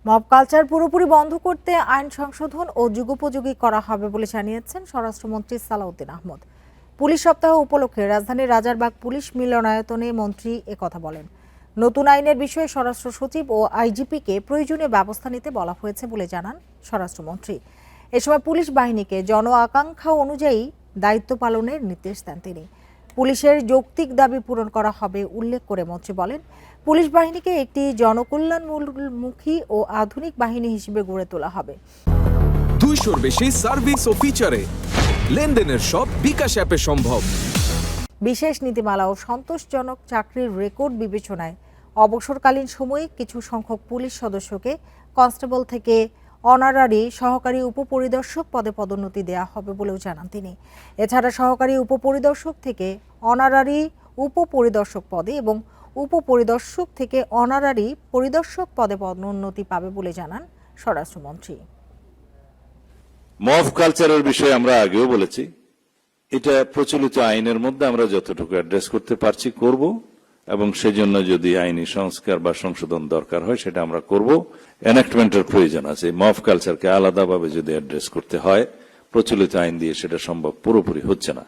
Mob culture পুরোপুরি বন্ধ করতে আইন সংশোধন ও যুগোপযোগী করা হবে বলে জানিয়েছেন স্বরাষ্ট্রমন্ত্রী সালাউদ্দিন আহমদ। পুলিশ সপ্তাহ উপলক্ষে রাজধানীর রাজারবাগ পুলিশ মিলনায়তনে মন্ত্রী একথা বলেন। নতুন আইনের বিষয়ে স্বরাষ্ট্র সচিব ও আইজিপিকে প্রয়োজনীয় ব্যবস্থা নিতে বলা হয়েছে বলে জানান স্বরাষ্ট্রমন্ত্রী। এ সময় পুলিশ বাহিনীকে জন আকাঙ্ক্ষা অনুযায়ী দায়িত্ব পালনের নির্দেশ দেন তিনি। পুলিশের যৌক্তিক দাবি পূরণ করা হবে উল্লেখ করে মন্ত্রী বলেন, পুলিশ বাহিনীকে একটি জনকল্যাণমুখী ও আধুনিক বাহিনী হিসেবে গড়ে তোলা হবে। 200-র বেশি সার্ভিস ও ফিচারে লেনদেনের সব বিকাশ অ্যাপে সম্ভব। বিশেষ নীতিমালা ও সন্তোষজনক চাকরির রেকর্ড বিবেচনায় অবসরকালীন সময়ে কিছু সংখ্যক পুলিশ সদস্যকে কনস্টেবল থেকে অনারারি সহকারী উপপরিদর্শক পদে পদোন্নতি দেওয়া হবে বলেও জানান তিনি। এছাড়া সহকারী উপপরিদর্শক থেকে অনারারি উপপরিদর্শক পদে এবং উপপরিদর্শক থেকে অনারারি পরিদর্শক পদে পদোন্নতি পাবে বলে জানান স্বরাষ্ট্রমন্ত্রী। মব কালচারের বিষয়ে আমরা আগেও বলেছি, এটা প্রচলিত আইনের মধ্যে আমরা যতটুকু অ্যাড্রেস করতে পারছি করব, এবং সেজন্য যদি আইনি সংস্কার বা সংশোধন দরকার হয় সেটা আমরা করব। এনাক্টমেন্টের প্রয়োজন আছে। মব কালচারকে আলাদাভাবে যদি অ্যাড্রেস করতে হয় প্রচলিত আইন দিয়ে সেটা সম্ভব পুরোপুরি হচ্ছে না।